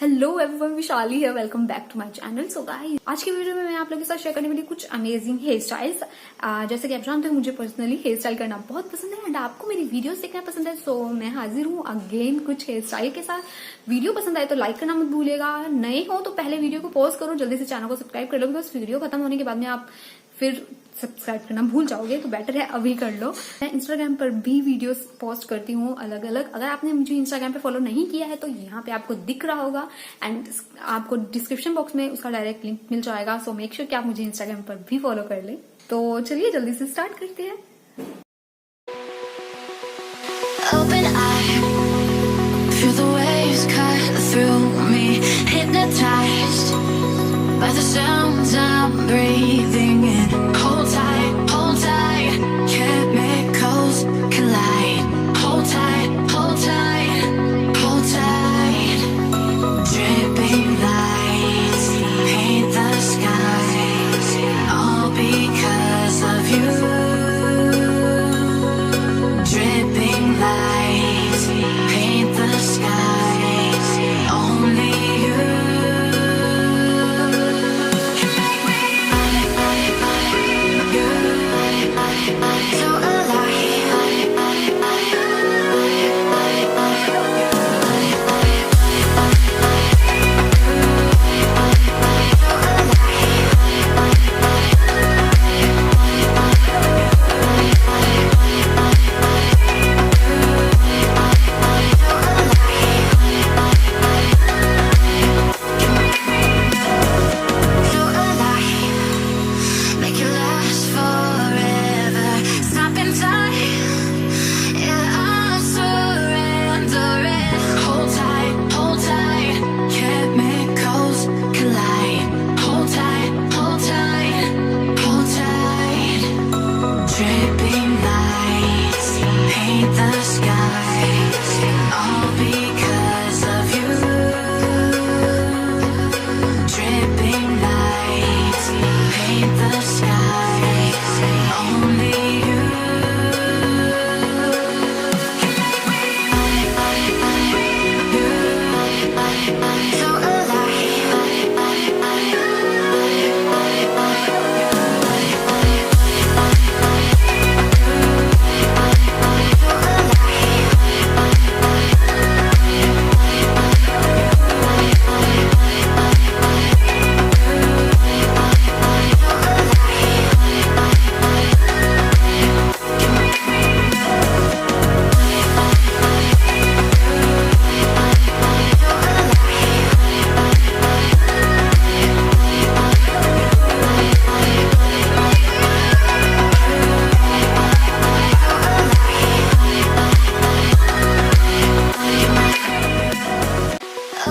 Hello everyone, Vishali है। Welcome back to my channel. So guys, आज की वीडियो में मैं आप लोगों के साथ शेयर करने वाली कुछ अमेजिंग हेयर स्टाइल्स। जैसे कि आप जानते हो, मुझे पर्सनली हेयर स्टाइल करना बहुत पसंद है एंड आपको मेरी वीडियोस देखना पसंद है। सो मैं हाजिर हूँ अगेन कुछ हेयर स्टाइल के साथ। वीडियो पसंद आए तो लाइक करना मत भूलिएगा। नए हो तो पहले वीडियो को पॉज करो, जल्दी से चैनल को सब्सक्राइब कर लो, बिकॉज वीडियो खत्म होने के बाद में आप फिर सब्सक्राइब करना भूल जाओगे, तो बेटर है अभी कर लो। मैं इंस्टाग्राम पर भी वीडियोस पोस्ट करती हूँ अलग अलग। अगर आपने मुझे इंस्टाग्राम पे फॉलो नहीं किया है तो यहाँ पे आपको दिख रहा होगा एंड आपको डिस्क्रिप्शन बॉक्स में उसका डायरेक्ट लिंक मिल जाएगा। सो मेक श्योर कि आप मुझे इंस्टाग्राम पर भी फॉलो कर ले। तो चलिए जल्दी से स्टार्ट करते हैं। Open eye, feel the waves cut through me, hypnotized by the sounds I'm breathing in. Hold tight, chemicals collide. Hold tight, hold tight, hold tight. Dripping lights paint the skies, all because of you. Dripping lights paint the skies, only you. So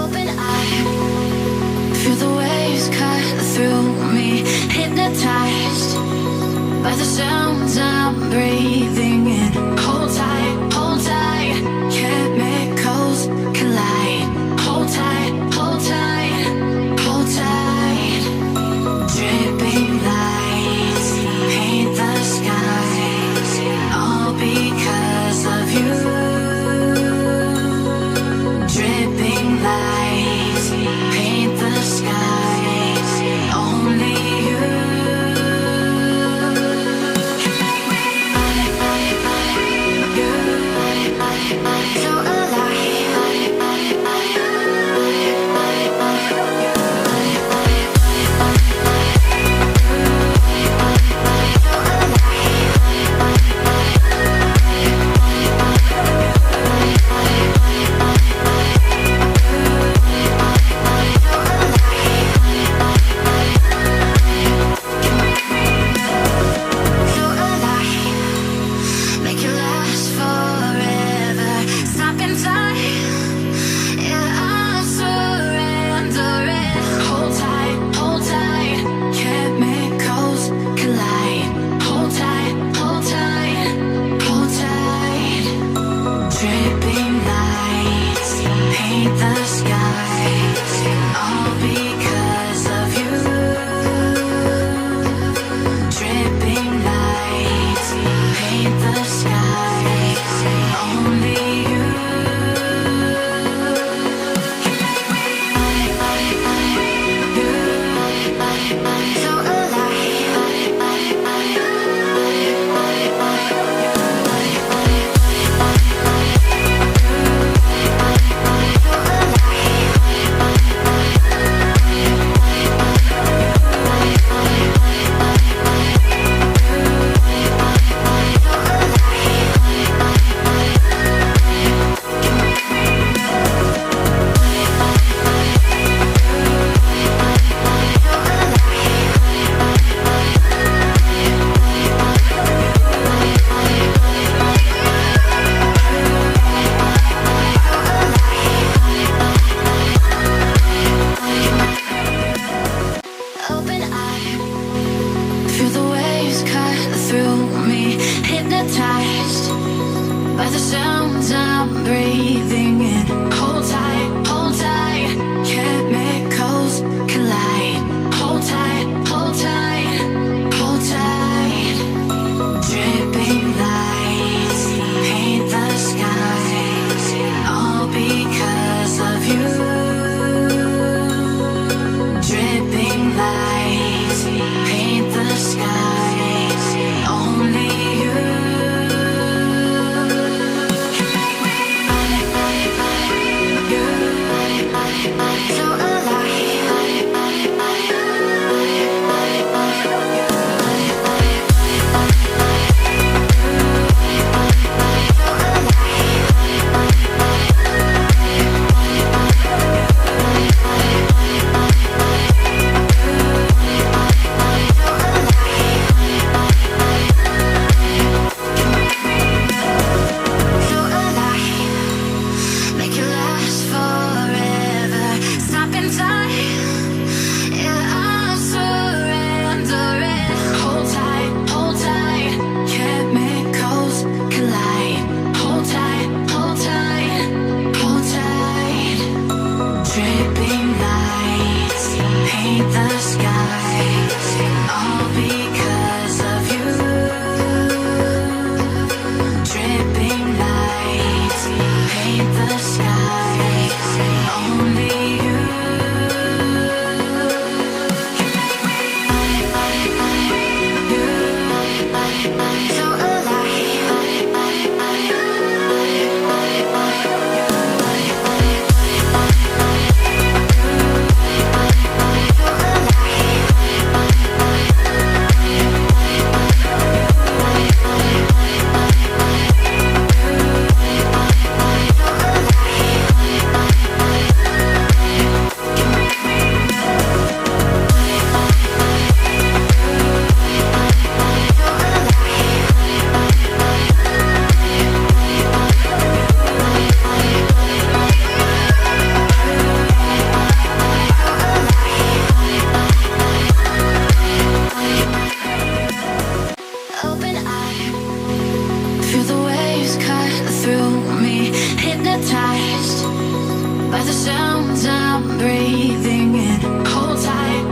open eye, feel the waves cut through me, hypnotized by the sounds I'm breathing in. Hold tight, chemicals collide. Hold tight, hold tight, hold tight. Dripping lights paint the skies, all because of you. Dripping lights paint the skies, only you. So by the sounds I'm breathing in. Hold tight, chemicals collide. Hold tight, hold tight, hold tight. Dripping lights paint the skies, all because of you. Dripping lights paint the skies, only you. So make it last forever. Stop in time, yeah, I'm surrendering. Hold tight, chemicals collide. Hold tight, hold tight, hold tight. Dripping lights paint the skies, all because of you. Dripping lights paint the skies, only you. So open eye, feel the waves cut through me, hypnotized by the sounds I'm breathing in. Hold tight,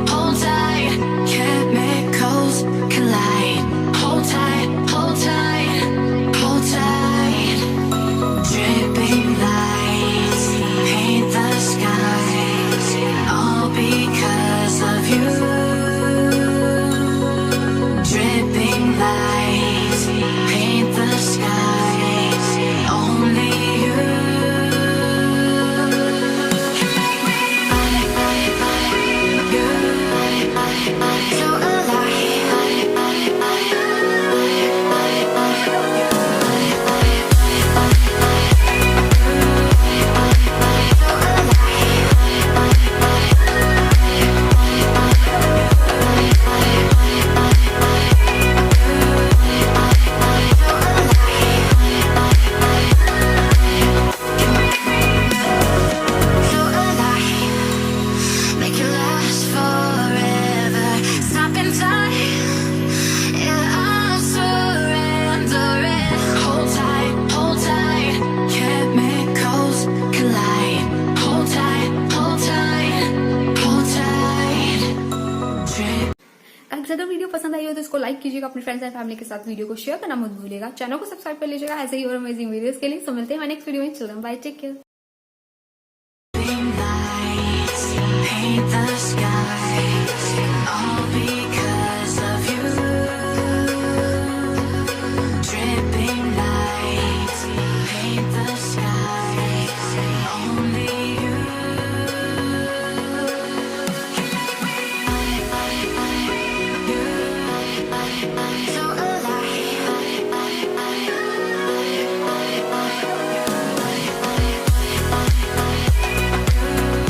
chemicals collide. Hold tight, hold tight, hold tight. Dripping lights paint the skies, all because of you. Dripping lights paint the skies, only you. So make it last forever. Stop in time, yeah, I'm surrendering. Hold tight, chemicals collide. Hold tight, hold tight. अगर ज़्यादा video पसंद आई हो तो इसको like कीजिएगा, अपने friends and family के साथ वीडियो को शेयर करना मत भूलिएगा, चैनल को सब्सक्राइब कर लीजिएगा ऐसे ही और अमेजिंग वीडियोस के लिए। सो मिलते हैं नेक्स्ट वीडियो में। चलो bye, take care. Lights paint the skies, all because of you. Dripping lights paint the skies, only you. So